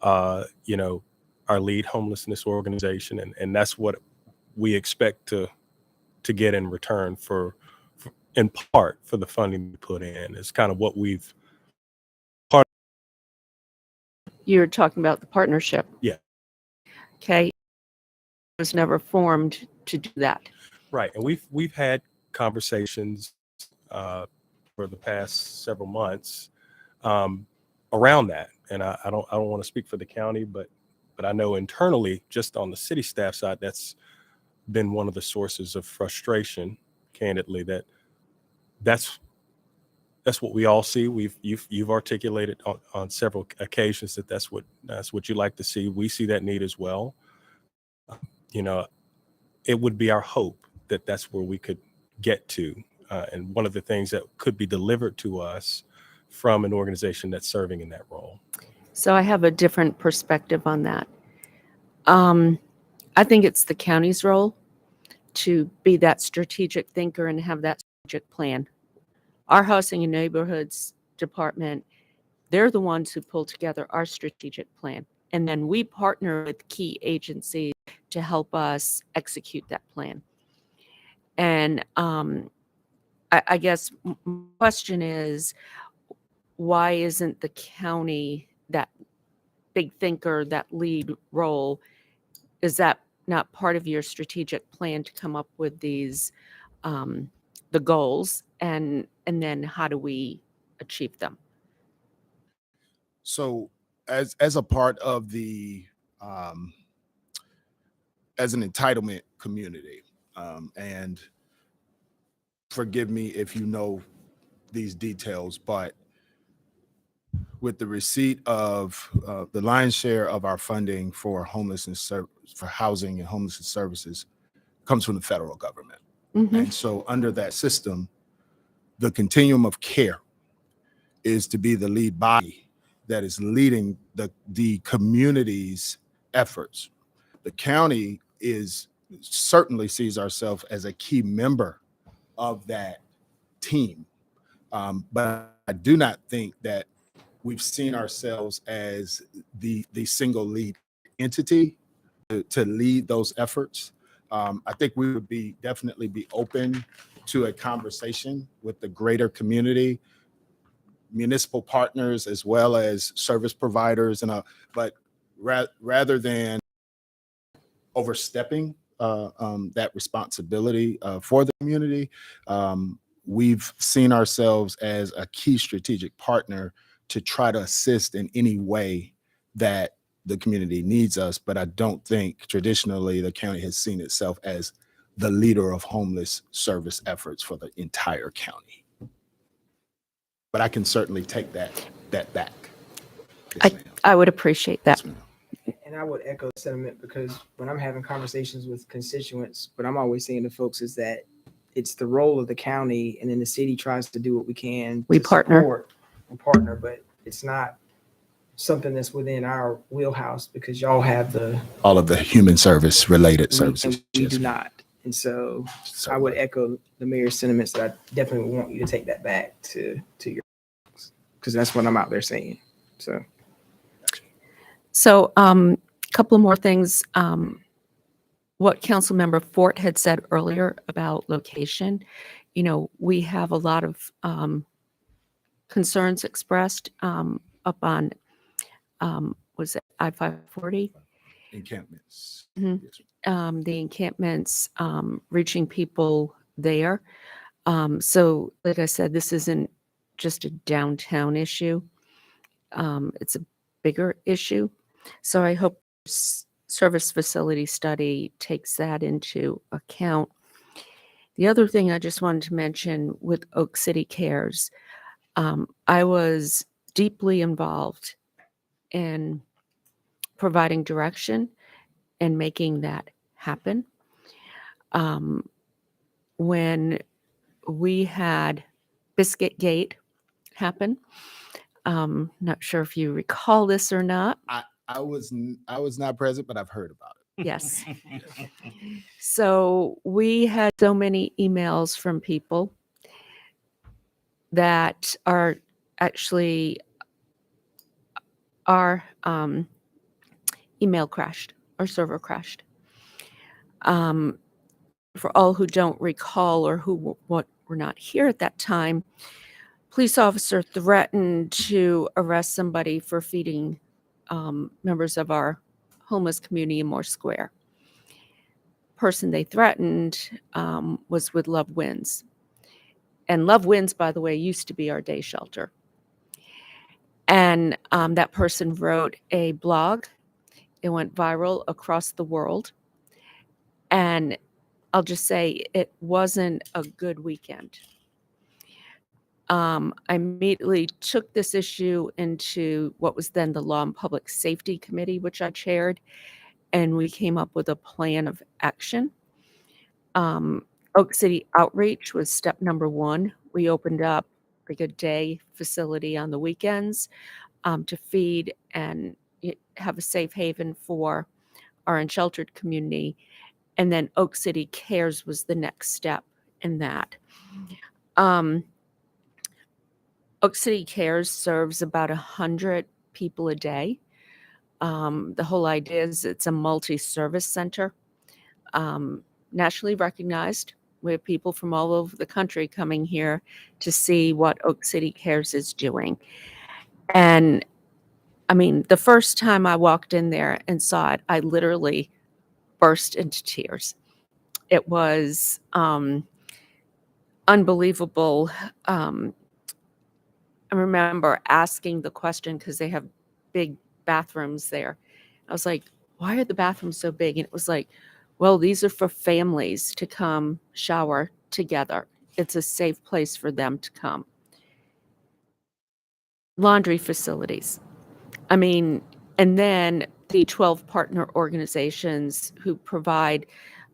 our lead homelessness organization. And that's what we expect to get in return for in part for the funding we put in. It's kind of what we've You're talking about the partnership. Yeah. Okay. It was never formed to do that. right. And we've had conversations for the past several months around that. And I don't want to speak for the county, but I know internally, just on the city staff side, that's been one of the sources of frustration, candidly, that's what we all see. You've articulated on several occasions that's what you like to see. We see that need as well. It would be our hope that that's where we could get to, and one of the things that could be delivered to us from an organization that's serving in that role. So I have a different perspective on that. I think it's the county's role to be that strategic thinker and have that strategic plan. Our housing and neighborhoods department, they're the ones who pull together our strategic plan. And then we partner with key agencies to help us execute that plan. And I guess my question is, why isn't the county that big thinker, that lead role? Is that not part of your strategic plan to come up with these, the goals, and then how do we achieve them? So as a part of the as an entitlement community, and forgive me if you know these details, but with the receipt of the lion's share of our funding for homelessness, for housing and homelessness services, comes from the federal government. Mhm. And so under that system, the continuum of care is to be the lead body that is leading the community's efforts. the county certainly sees ourselves as a key member of that team. But I do not think that we've seen ourselves as the single lead entity to lead those efforts. I think we would definitely be open to a conversation with the greater community, municipal partners, as well as service providers, but rather than overstepping that responsibility for the community, we've seen ourselves as a key strategic partner to try to assist in any way that the community needs us. But I don't think traditionally the county has seen itself as the leader of homeless service efforts for the entire county. But I can certainly take that back. Yes, ma'am. I would appreciate that. Yes, ma'am. And I would echo the sentiment, because when I'm having conversations with constituents, what I'm always saying to folks is that it's the role of the county, and then the city tries to do what we can. We to partner. support and partner, but it's not something that's within our wheelhouse, because y'all have All of the human service related we services. do Yes, ma'am. not. And so I Certainly. would echo the mayor's sentiments that I definitely would want you to take that back to your, because that's what I'm out there saying. So. So a couple more things. What Councilmember Fort had said earlier about location, we have a lot of concerns expressed up on, was it I-540? Encampments. Mhm. Yes, ma'am. The encampments, reaching people there. So like I said, this isn't just a downtown issue. It's a bigger issue. So I hope service facility study takes that into account. The other thing I just wanted to mention with Oak City Cares, I was deeply involved in providing direction and making that happen. When we had Biscuit Gate happen, not sure if you recall this or not. I was not present, but I've heard about it. Yes. So we had so many emails from people that are actually our email crashed, our server crashed. For all who don't recall or who were not here at that time, police officer threatened to arrest somebody for feeding members of our homeless community in Moore Square. Person they threatened was with Love Wins. And Love Wins, by the way, used to be our day shelter. And that person wrote a blog. It went viral across the world. And I'll just say it wasn't a good weekend. I immediately took this issue into what was then the Law and Public Safety Committee, which I chaired, and we came up with a plan of action. Oak City Outreach was step number one. We opened up like a day facility on the weekends to feed and have a safe haven for our unsheltered community. And then Oak City Cares was the next step in that. Oak City Cares serves about 100 people a day. The whole idea is it's a multi-service center, nationally recognized. We have people from all over the country coming here to see what Oak City Cares is doing. And I mean, the first time I walked in there and saw it, I literally burst into tears. It was unbelievable. I remember asking the question, because they have big bathrooms there. I was like, why are the bathrooms so big? And it was like, well, these are for families to come shower together. It's a safe place for them to come. Laundry facilities. I mean, and then the 12 partner organizations who provide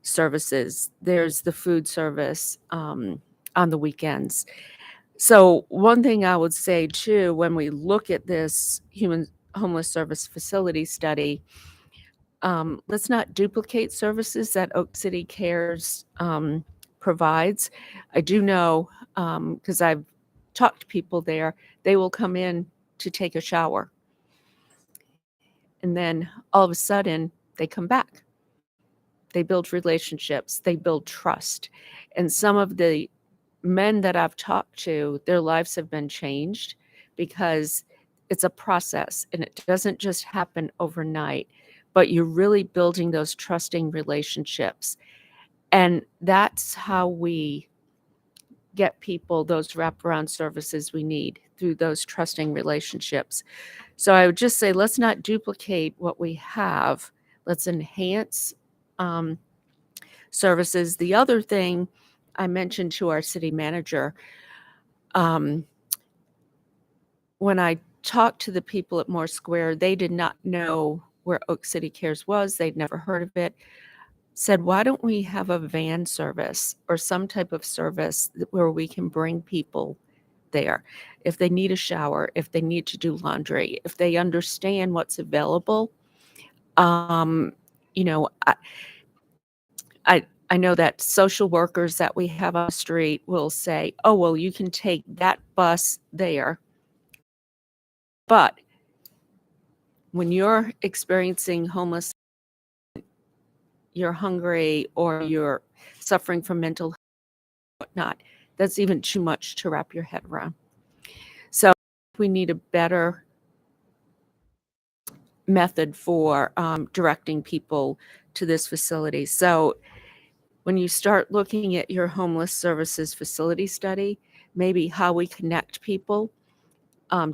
services. There's the food service on the weekends. So one thing I would say too, when we look at this human homeless service facility study, let's not duplicate services that Oak City Cares provides. I do know, because I've talked to people there, they will come in to take a shower. And then all of a sudden, they come back. They build relationships, they build trust. And some of the men that I've talked to, their lives have been changed because it's a process and it doesn't just happen overnight, but you're really building those trusting relationships. And that's how we get people those wraparound services we need, through those trusting relationships. So I would just say, let's not duplicate what we have. Let's enhance services. The other thing I mentioned to our city manager, when I talked to the people at Moore Square, they did not know where Oak City Cares was. They'd never heard of it. Said, why don't we have a van service or some type of service where we can bring people there if they need a shower, if they need to do laundry, if they understand what's available. You know, I know that social workers that we have on the street will say, oh, well, you can take that bus there. But when you're experiencing homelessness, you're hungry, or you're suffering from mental health, whatnot, that's even too much to wrap your head around. So we need a better method for directing people to this facility. So when you start looking at your homeless services facility study, maybe how we connect people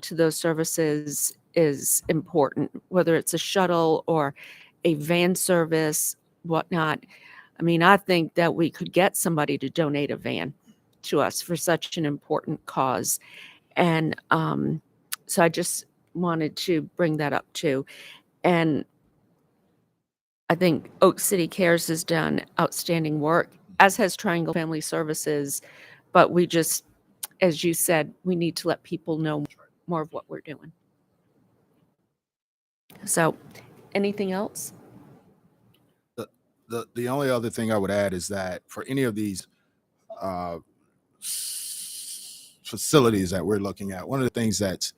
to those services is important, whether it's a shuttle or a van service, whatnot. I mean, I think that we could get somebody to donate a van to us for such an important cause. And so I just wanted to bring that up too. And I think Oak City Cares has done outstanding work, as has Triangle Family Services. But we just, as you said, we need to let people know more of what we're doing. So, anything else? The only other thing I would add is that for any of these facilities that we're looking at, one of the things that's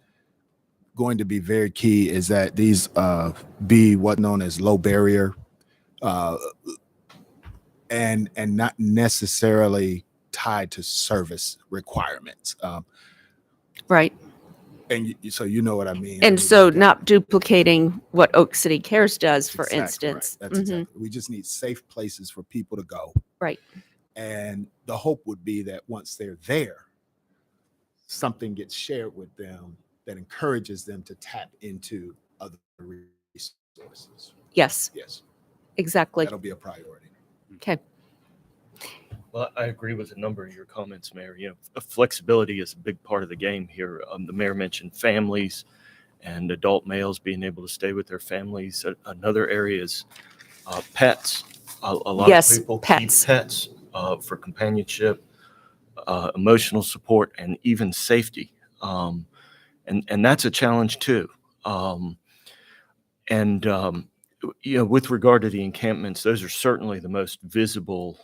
going to be very key is that these be what known as low barrier and not necessarily tied to service requirements. Right. And so you know what I mean. And so not duplicating what Oak City Cares does, for Exactly right. instance. That's exactly. We just need safe places for people to go. Right. And the hope would be that once they're there, something gets shared with them that encourages them to tap into other resources. Yes, Yes, exactly. that'll be a priority. Okay. Well, I agree with a number of your comments, Mayor. You know, flexibility is a big part of the game here. The mayor mentioned families and adult males being able to stay with their families. Another area is pets. A lot Yes, of people pets. keep pets for companionship, emotional support, and even safety. And that's a challenge too. You know, with regard to the encampments, those are certainly the most visible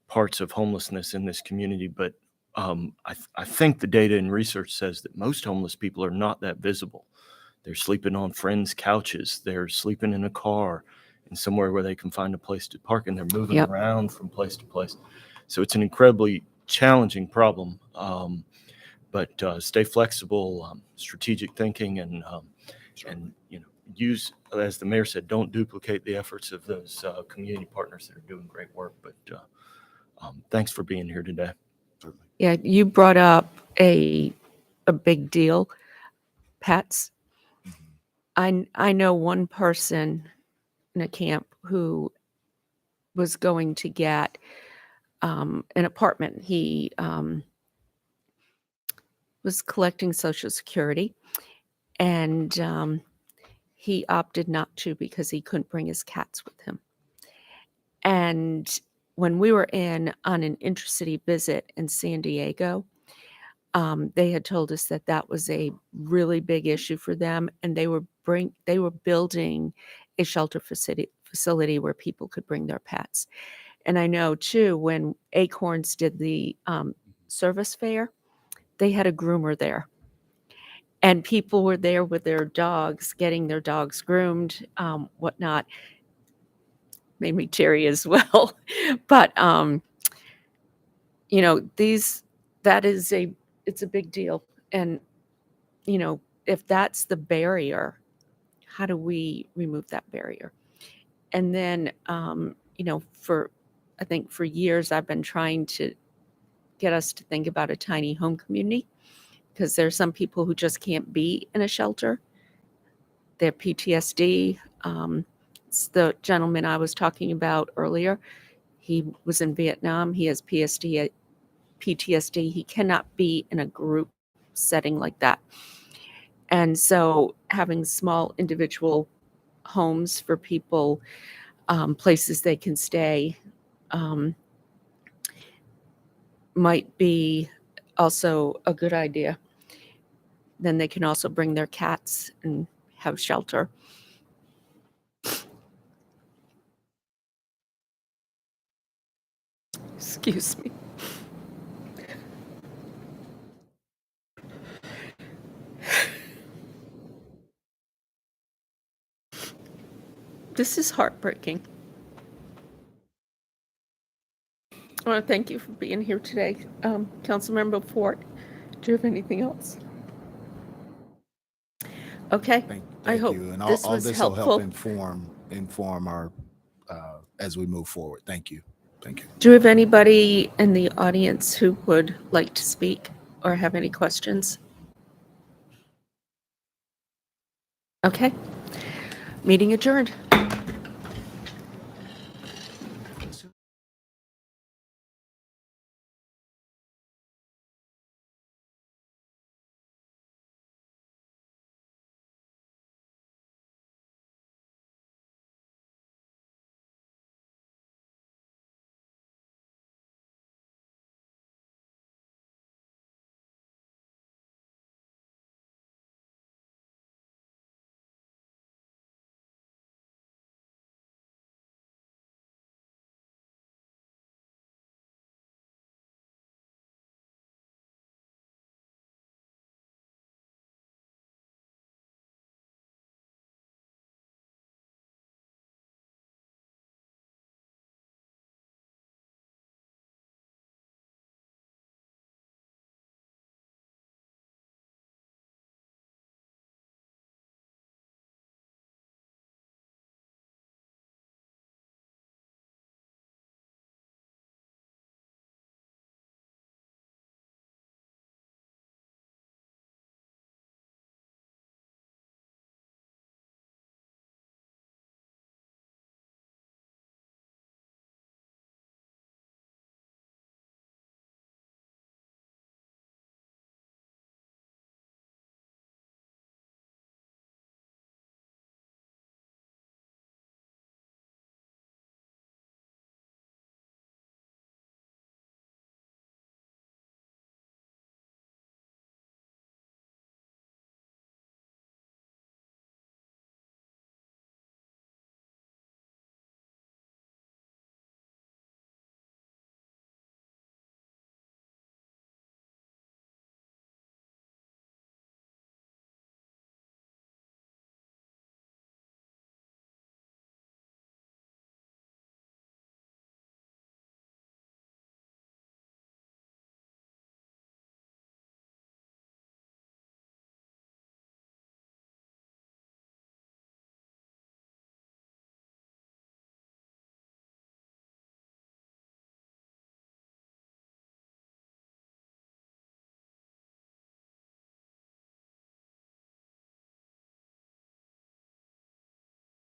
parts of homelessness in this community. But I think the data and research says that most homeless people are not that visible. They're sleeping on friends' couches. They're sleeping in a car and somewhere where they can find a place to park, and they're moving Yep. around from place to place. So it's an incredibly challenging problem. But stay flexible, strategic thinking, and you know, use, as the mayor said, don't duplicate the efforts of those community partners that are doing great work. But thanks for being here today. Yeah, you brought up a big deal, pets. I know one person in a camp who was going to get an apartment. He was collecting Social Security, and he opted not to because he couldn't bring his cats with him. And when we were on an intercity visit in San Diego, they had told us that that was a really big issue for them, and they were building a shelter facility where people could bring their pets. And I know too, when Acorns did the service fair, they had a groomer there. And people were there with their dogs, getting their dogs groomed, whatnot. Made me teary as well. But, you know, it's a big deal. And, you know, if that's the barrier, how do we remove that barrier? And then, you know, I think for years I've been trying to get us to think about a tiny home community, because there's some people who just can't be in a shelter. They have PTSD. It's the gentleman I was talking about earlier. He was in Vietnam. He has PTSD. He cannot be in a group setting like that. And so having small individual homes for people, places they can stay, might be also a good idea. Then they can also bring their cats and have shelter. Excuse me. This is heartbreaking. I want to thank you for being here today. Councilmember Fort, do you have anything else? Okay. Thank hope you. And this all was this will help helpful. inform our as we move forward. Thank you. Thank you. Do you have anybody in the audience who would like to speak or have any questions? Okay. Meeting adjourned.